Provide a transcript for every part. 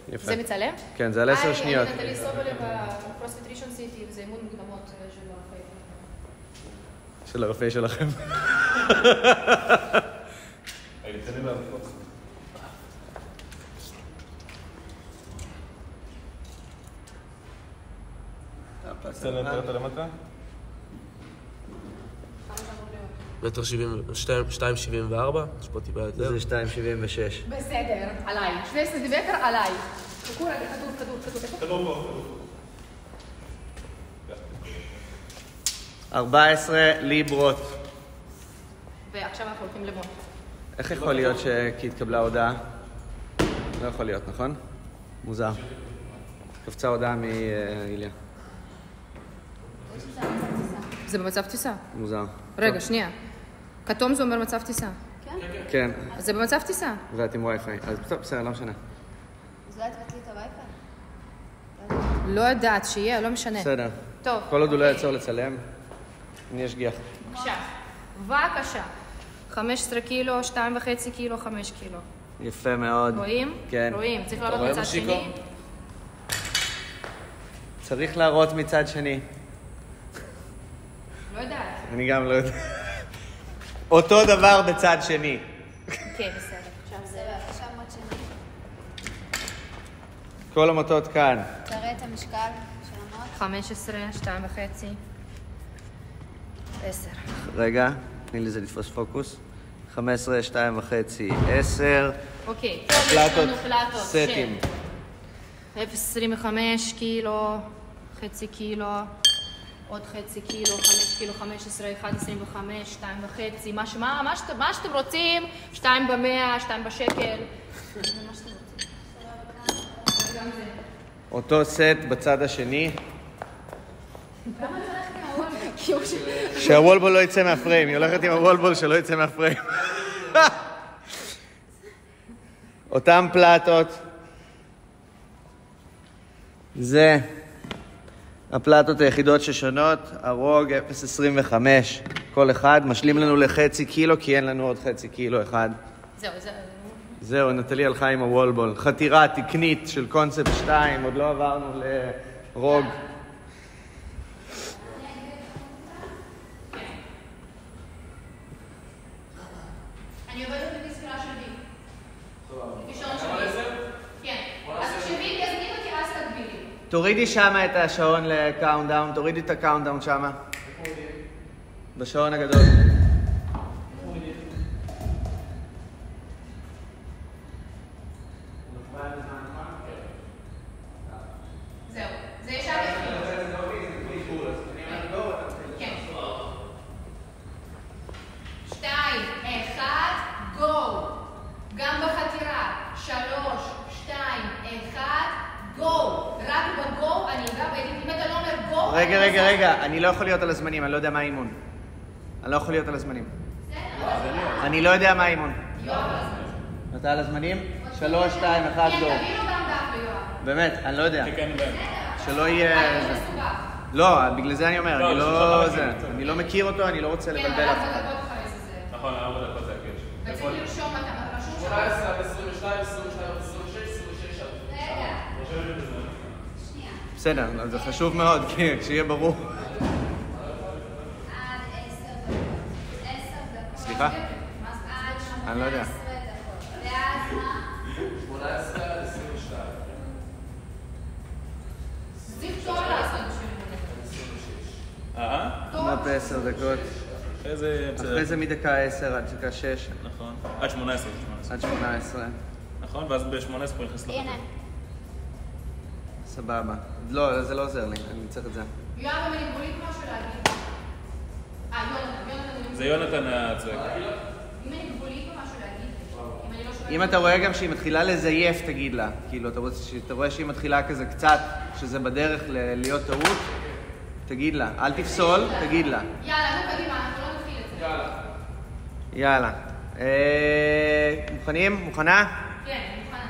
יפה. זה מצלם? כן, זה על 10 שניות. אני נטלי סובלה בפרוספיט ראשון סיטי, וזה אימון מוקדמות של הרפאי. של הרפאי שלכם. תן לי להרפות. תן לי יותר למטה. מטר 2.74, יש פה טיפה יותר. זה 2.76. בסדר, עליי. 2 סנטימטר עליי. חכו רגע, כדור. כדור פה. 14 ליברות. ועכשיו אנחנו הולכים למון. איך יכול להיות כי התקבלה הודעה? לא יכול להיות, נכון? מוזר. קפצה הודעה מאיליה. זה במצב טיסה. מוזר. רגע, שנייה. כתום זה אומר מצב טיסה. כן. זה במצב טיסה. ואת עם וי-פיי. אז בסדר, לא משנה. אז לא תבטלי את הווי-פיי? לא יודעת שיהיה, לא משנה. בסדר. טוב. כל עוד הוא לא יצור לצלם, אני אשגיח. בבקשה. 15 קילו, 2.5 קילו, 5 קילו. יפה מאוד. רואים? כן. רואים. צריך להראות מצד שני. צריך להראות מצד שני. לא יודעת. אני גם לא יודע. אותו דבר בצד שני. כן, בסדר. עכשיו זה... עכשיו עוד שני. כל המוטות כאן. תראה את המשקל של המוט. 15, 2.5, 10. רגע, תני לי זה לתפוס פוקוס. 15, 2.5, 10. אוקיי. פלטות, פלטות. סטים. 0.25 קילו, חצי קילו, עוד חצי קילו, 5 קילו, 15, 1.25, 2.5, מה שאתם רוצים, 2 ב-100, 2 בשקל, זה מה שאתם רוצים. אותו סט בצד השני. למה צריך מהוולבול? שהוולבול לא יצא מהפריים, היא הולכת עם הוולבול שלא יצא מהפריים. אותם פלטות. זה הפלטות היחידות ששונות, הרוג 0.25 כל אחד, משלים לנו לחצי קילו כי אין לנו עוד חצי קילו אחד. זהו, נטלי הלכה עם הוולבול. חתירה תקנית של קונספט 2, עוד לא עברנו לרוג. אני עובדת לפי ספירה של בי. לפי שעון של בי. כן. אז כשבי תזמין אותי, אז תגבילי. תורידי שמה את השעון לקאונטדאון, תורידי את הקאונטדאון שמה. בשעון הגדול. זהו. זה ישר יתחיל. כן. 2, 1, גו. גם בחתירה. 3, 2, 1, גו. רק בגו אני אגע בעדית. אם אתה לא אומר גו... רגע, אני לא יכול להיות על הזמנים, אני לא יודע מה האימון. אני לא יכול להיות על הזמנים. אני לא יודע מה האימון. אתה על הזמנים? 3, 2, 1, גו. כן, תביא לו גם דף ליואב. באמת, אני לא יודע. שלא יהיה... אני מסוגל. לא, בגלל זה אני אומר, אני לא מכיר אותו, אני לא רוצה לבלבל אף אחד. נכון, 4 דקות זה הקש. וצריך לרשום אתה רשום שם. 18, 22, 22, 26, 26. רגע. שנייה. בסדר, זה חשוב מאוד, שיהיה ברור. עד 10 דקות. 10 דקות. סליחה? עד 18 אני לא יודע. דקות. ואז מה? 18, 22. זה טוב לעשות בשביל מה ב10 דקות? אחרי זה מדקה 10 עד דקה 6. נכון. עד 18. עד 18. נכון, ואז ב-18 הוא נכנס לחתום. הנה. סבבה. לא, זה לא עוזר לי, אני צריך את זה. יואב, אבל אני בולית משהו להגיד. יונתן. זה יונתן הצועק. אם אני גבולית משהו להגיד, אם אני לא שומעת... אם אתה רואה גם שהיא מתחילה לזייף, תגיד לה. כאילו, אתה רואה שהיא מתחילה כזה קצת, שזה בדרך להיות טעות, תגיד לה. אל תפסול, תגיד לה. יאללה, נו קדימה, אנחנו לא נתחיל את זה. יאללה. מוכנים? מוכנה? כן, אני מוכנה.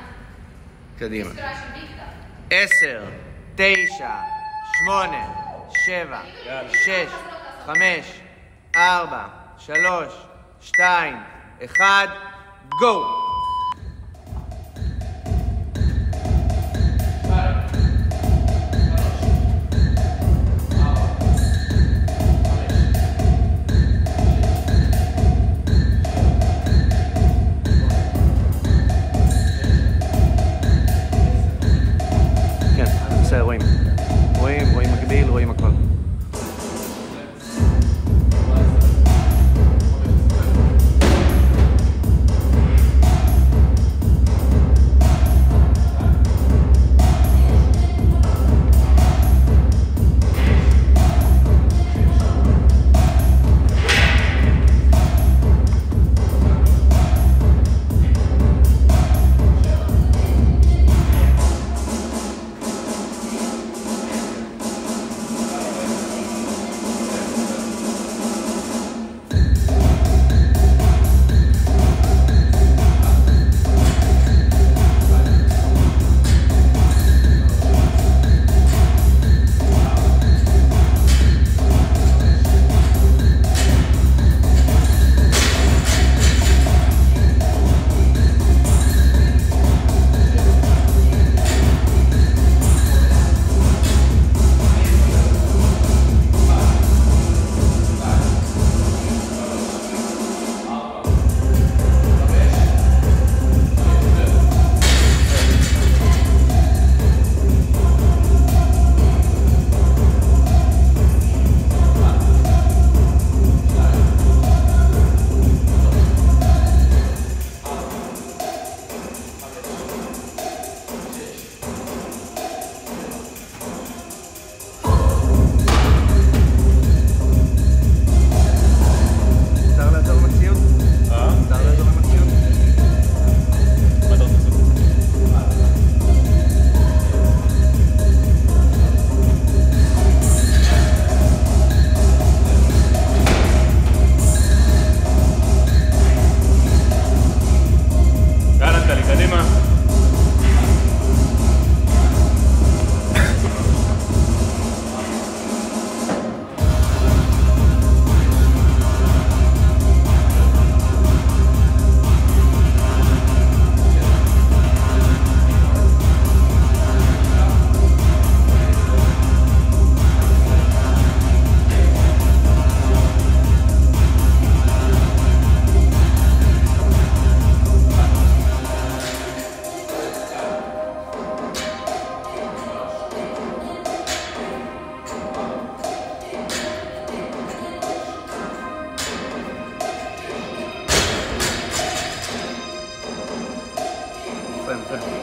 קדימה. ספירה של דיקטה. 10, 9, 8, 7, 6, 5, 4, 3, 2, 1, גו!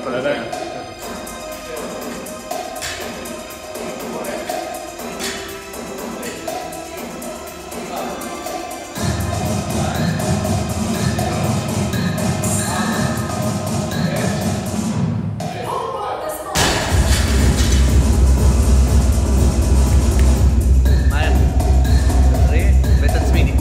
הכל בסדר. מהר. תחזרי ותצמידי.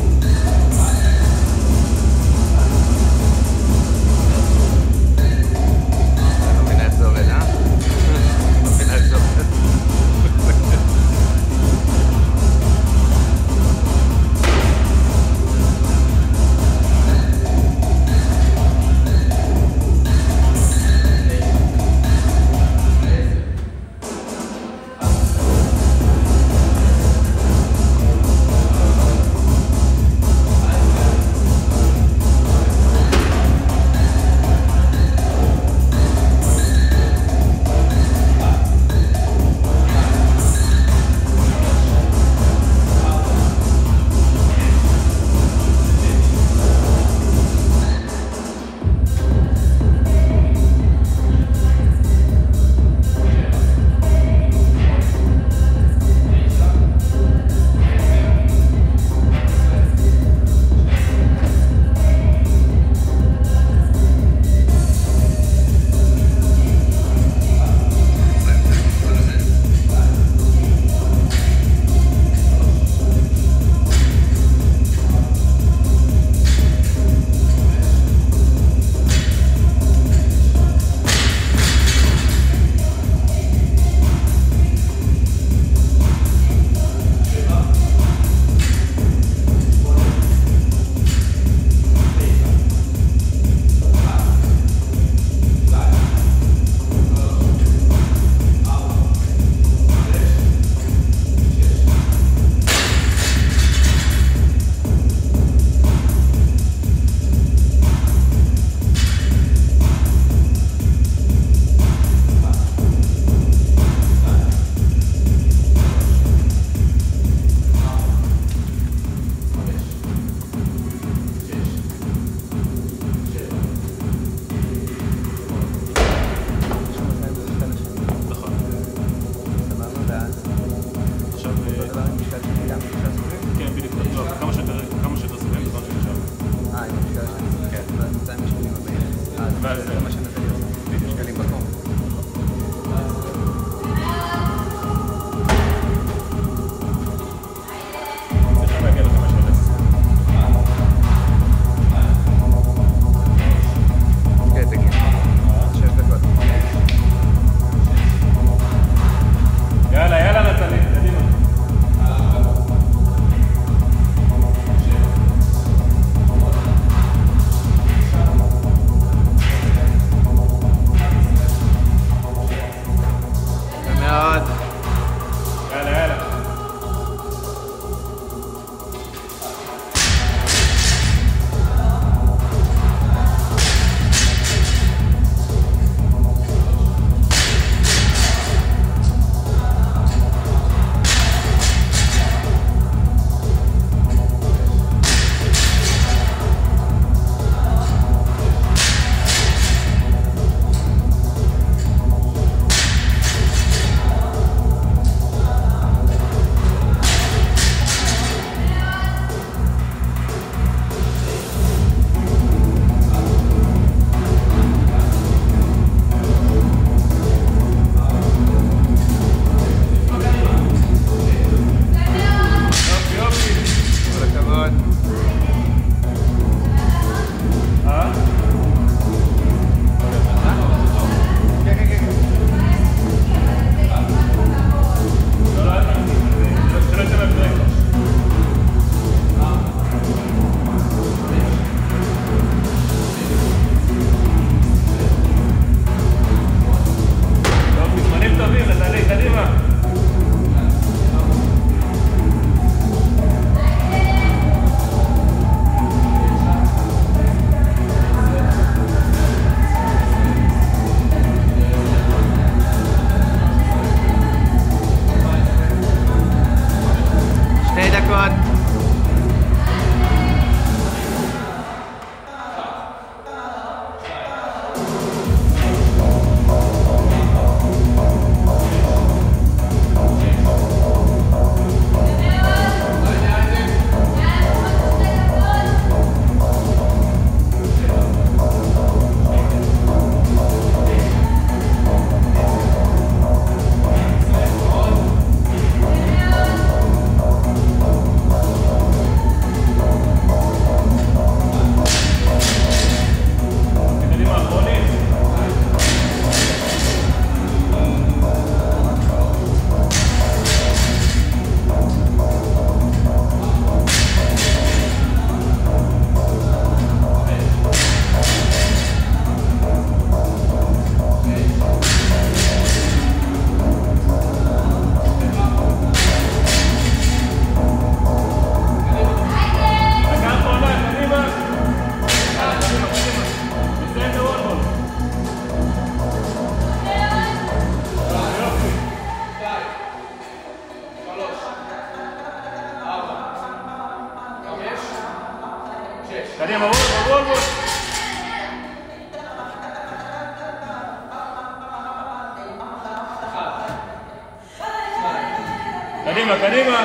קדימה, קדימה.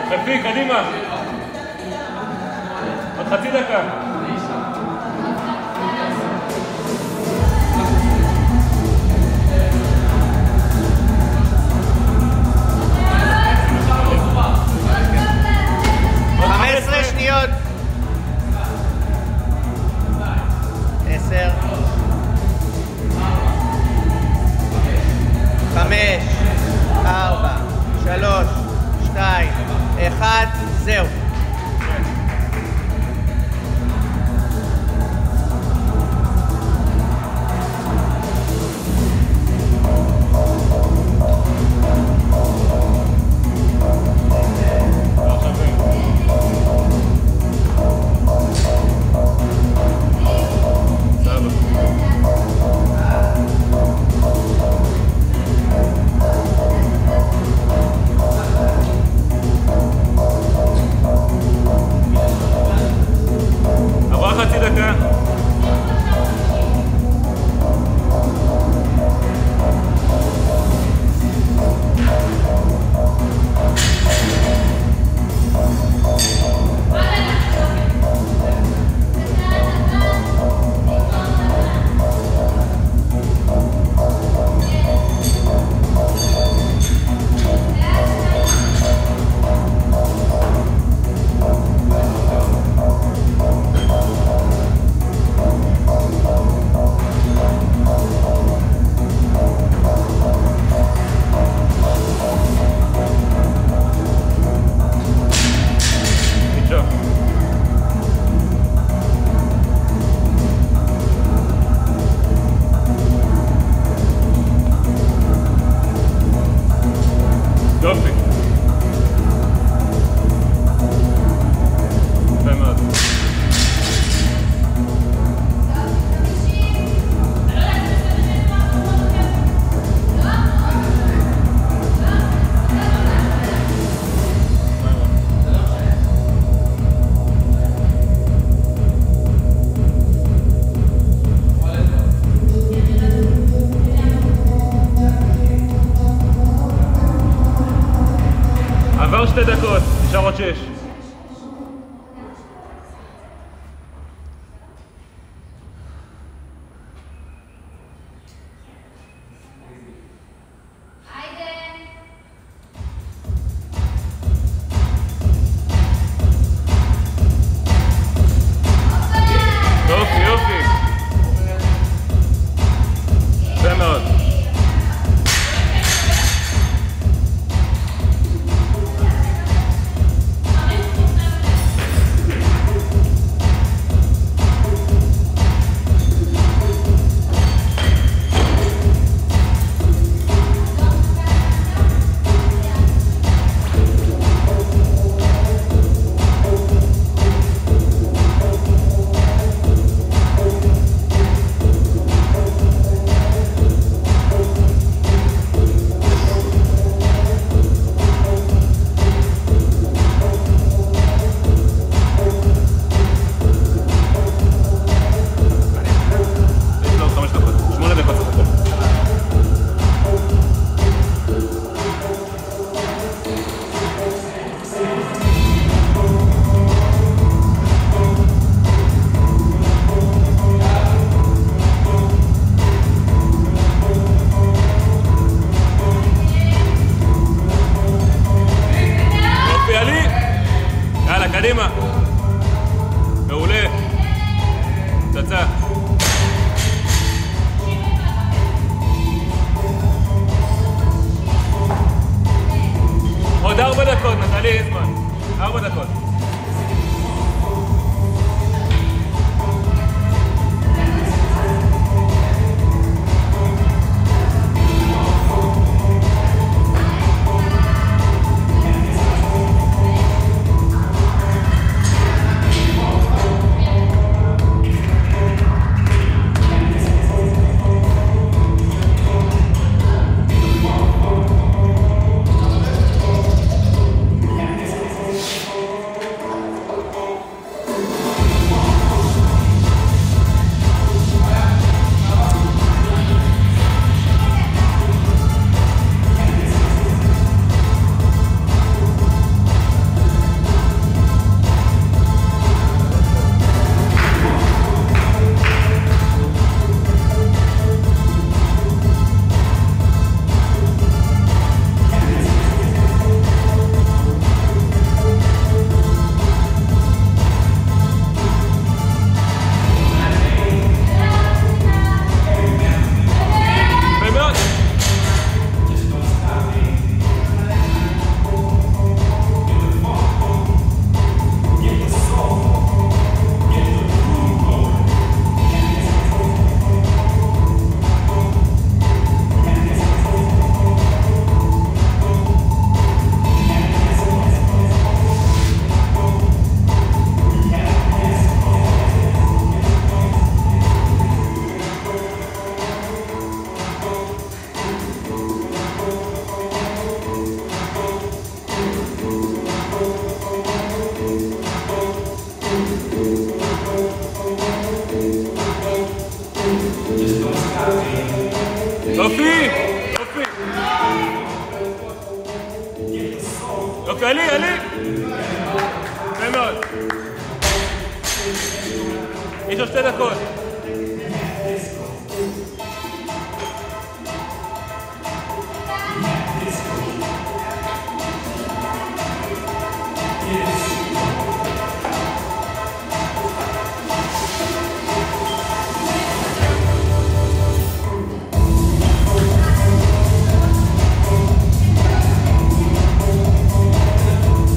חלפי, קדימה. עוד חצי דקה. שניות. 10 5 4 3 2 1 זהו. יופי! יופי! יופי, עלי, עלי! יפה מאוד. יש עוד 2 דקות.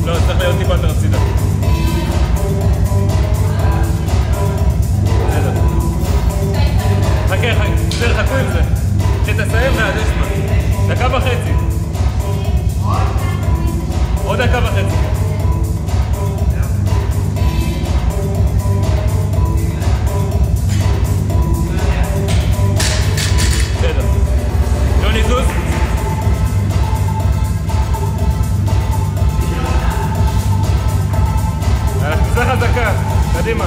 לא, צריך להיות טיפה יותר הצידה. חכה, בסדר, חכו עם זה. שתסיים ועד אשמה. 1.5 דקות. עוד 1.5 דקות. בסדר. ג'וני זוז. זה חזקה, קדימה.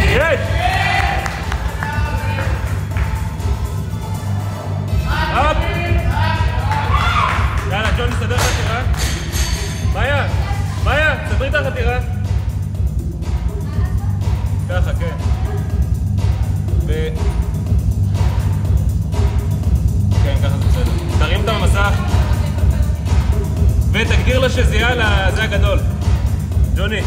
יש! אפ! יאללה, ג'וני, סדר את הטירה. מאיה! מאיה, תסדרי את החתירה. ככה, כן. כן, ככה זה בסדר. תרים את המסך. ותגדיר לה שזה יהיה לזה הגדול. ג'וני.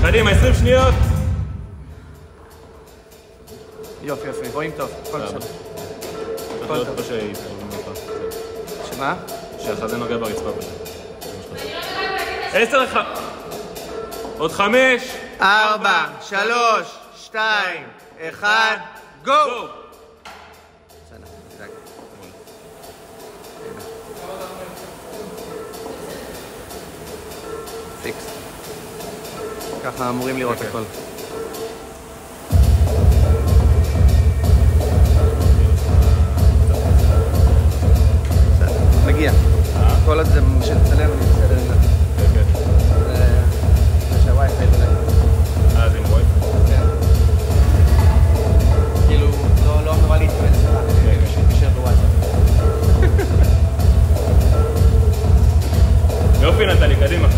קדימה, 20 שניות. יופי, יופי, רואים טוב, הכל בסדר. הכל טוב. שמה? שהחזה נוגע ברצפה פשוט. 10 עוד 5 4, 3, 2, 1, גו! בסדר, תדאג. פיקס. ככה אמורים לראות הכל. מגיע. כל עוד זה שתצלם, אני בסדר עם זה. כן, כן. זה שהווי-פיי תודה. זה עם ווי-פיי? כן. כאילו, לא אמורה להתקבל סבבה, אני מתקשר בוואטסאפ. יופי נטלי, קדימה.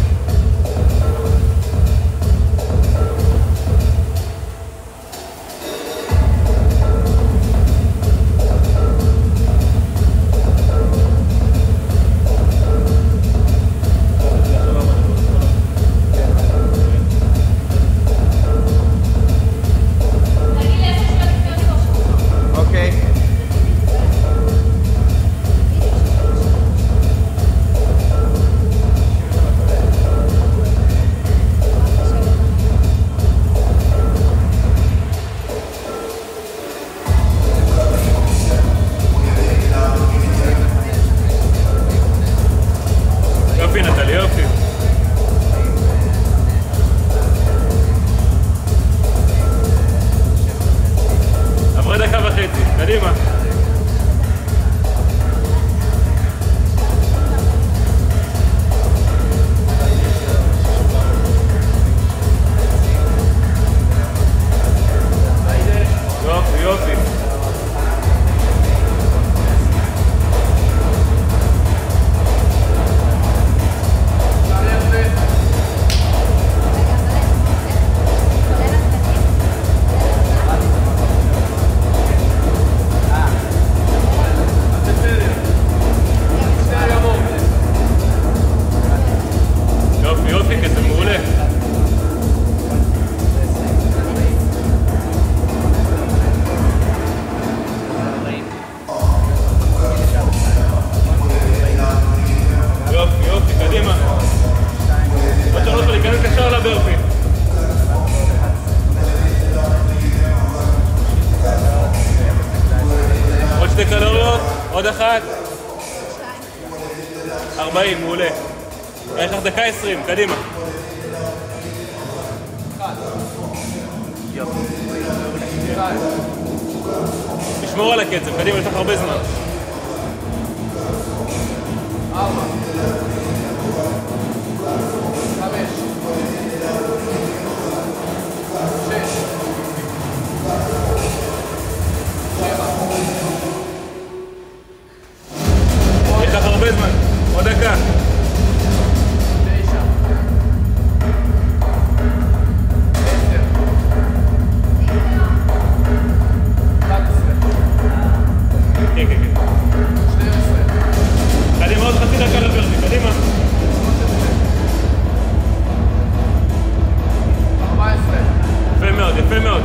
עוד אחת. 40, מעולה. יש לך דקה 20, קדימה. תשמור על הקצב, קדימה, יש לך הרבה זמן. 4 5 6 יש לך הרבה זמן, עוד דקה. 9 10 11 כן, כן, כן. 12 קדימה, עוד חצי דקה לברזי, קדימה. 14 יפה מאוד, יפה מאוד.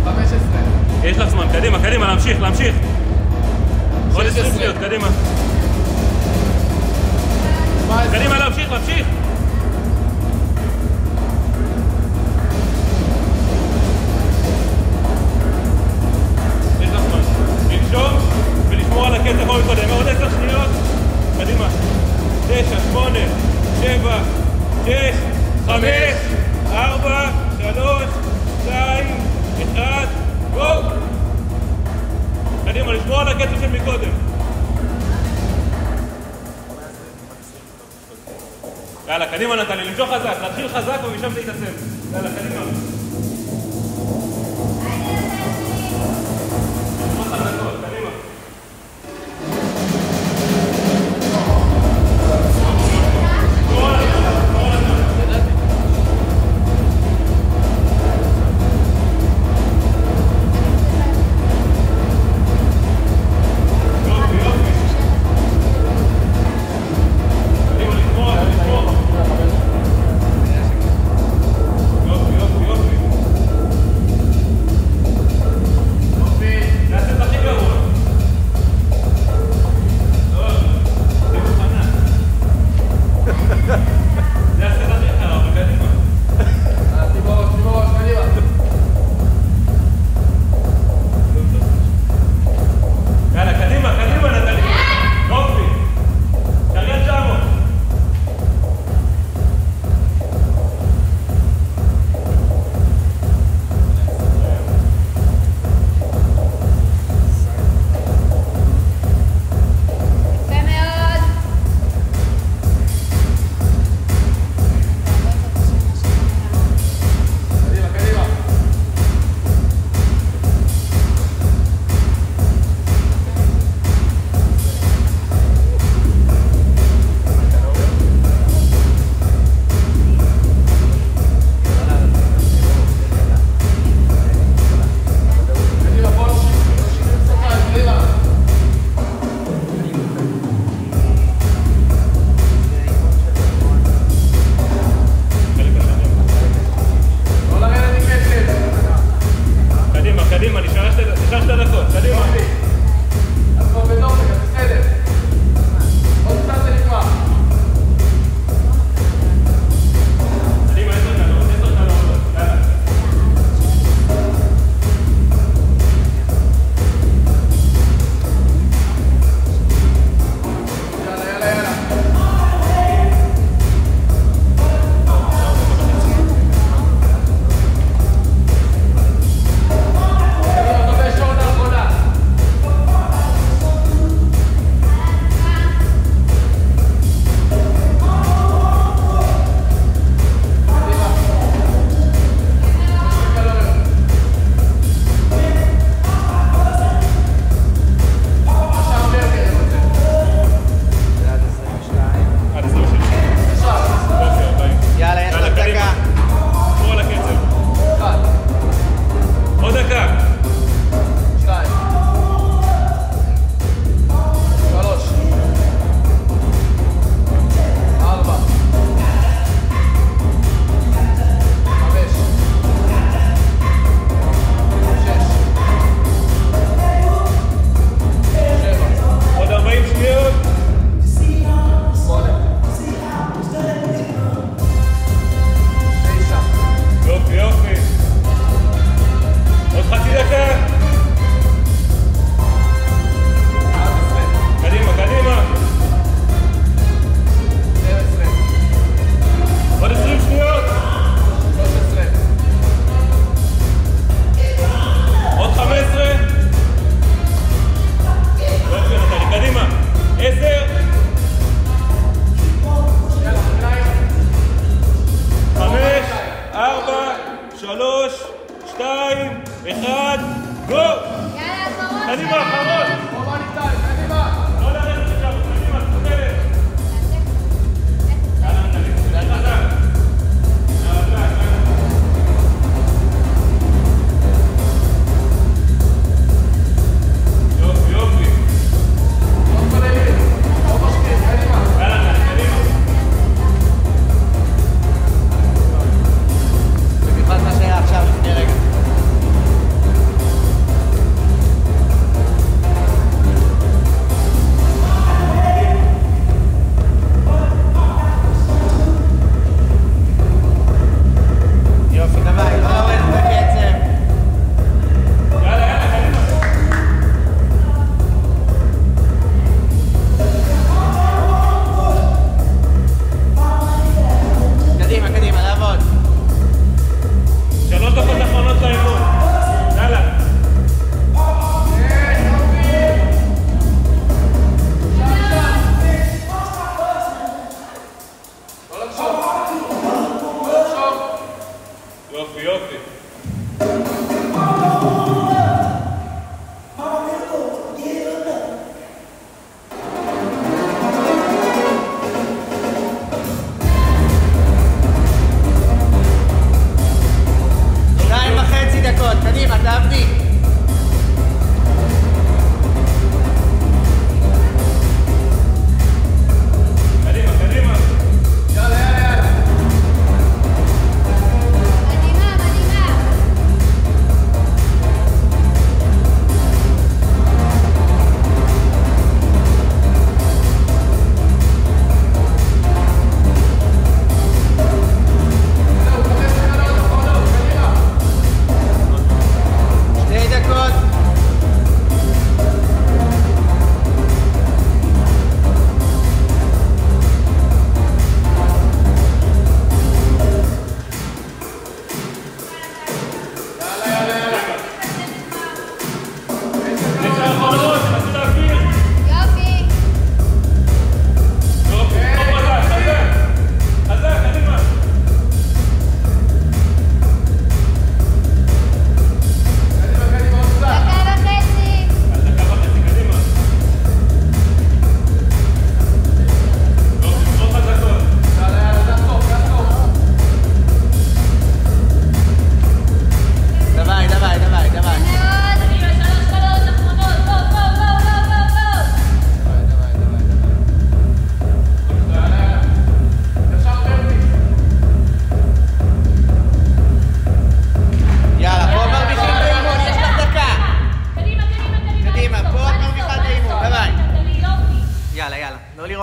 15 יש לך זמן, קדימה, קדימה, להמשיך, להמשיך. עוד 20 שניות, קדימה. 17 קדימה, להמשיך, להמשיך. יש לך זמן. לנשום ולשמור על הקצב כמו מקודם. עוד 10 שניות. קדימה. 9, 8, 7, 6, 5, 4, 3, 2, 1, גו! קדימה, לשמור על הקצב של מקודם. יאללה, קדימה נתן לי, למשוך חזק, להתחיל חזק ומשם להתעצם. יאללה, קדימה. לשמור חזקות, קדימה. יופי, יופי, יופי.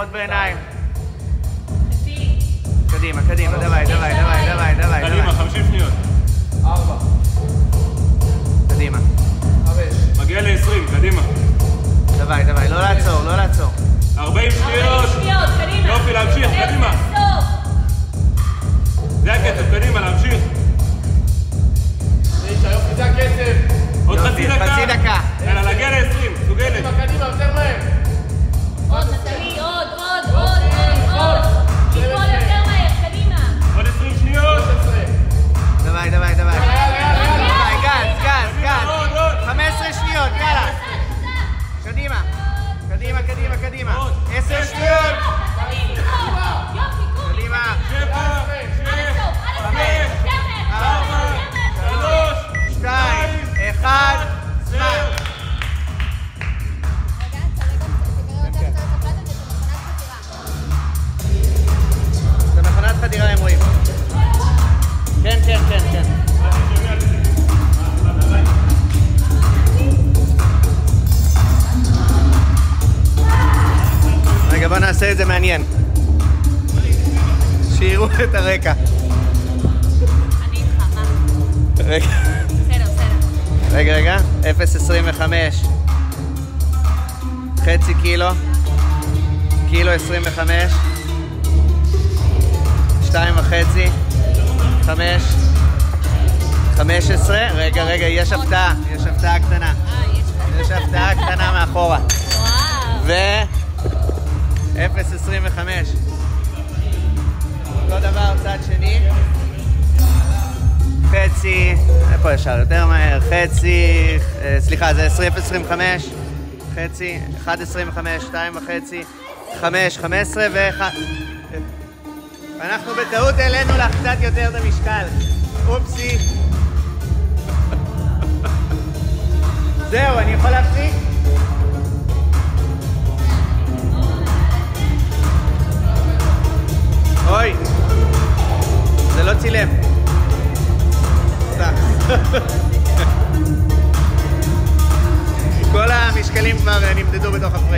לראות בעיניים. קדימה, קדימה, דווי. קדימה, 50 שניות. 4, קדימה. 5, מגיע ל-20, קדימה. דווי, לא לעצור. 40 שניות. קדימה. יופי, להמשיך, קדימה. זה הקצב, קדימה, להמשיך. יופי, זה הקצב. עוד חצי דקה. יאללה, להגיע ל-20, סוגלת. קדימה, יותר מהר. עוד נטלי, עוד. ליפול יותר מהר, קדימה. עוד 20 שניות. דווי. גז. 15 שניות, יאללה. קדימה. 10 שניות. קדימה. 7, 6, 5, 4, 3, 2, 1, זמן. זה מכונת חדירה הם רואים. כן. רגע, בוא נעשה את זה מעניין. שיראו את הרקע. אני איתך, מה? רגע. בסדר. רגע. 0.25. חצי קילו. קילו 25. 2.5. 5. 15. רגע, יש הפתעה קטנה. יש הפתעה קטנה מאחורה. וואו. 0.25. אותו דבר צד שני. חצי, איפה ישר? יותר מהר. חצי, סליחה, זה 0.25. חצי, 1.25, 2.5, 5, 15 ו-1. אנחנו בטעות העלינו לך קצת יותר את המשקל. אופסי. זהו, אני יכול להפסיק? אוי, זה לא צילם. כל המשקלים כבר נמדדו בתוך הפריים.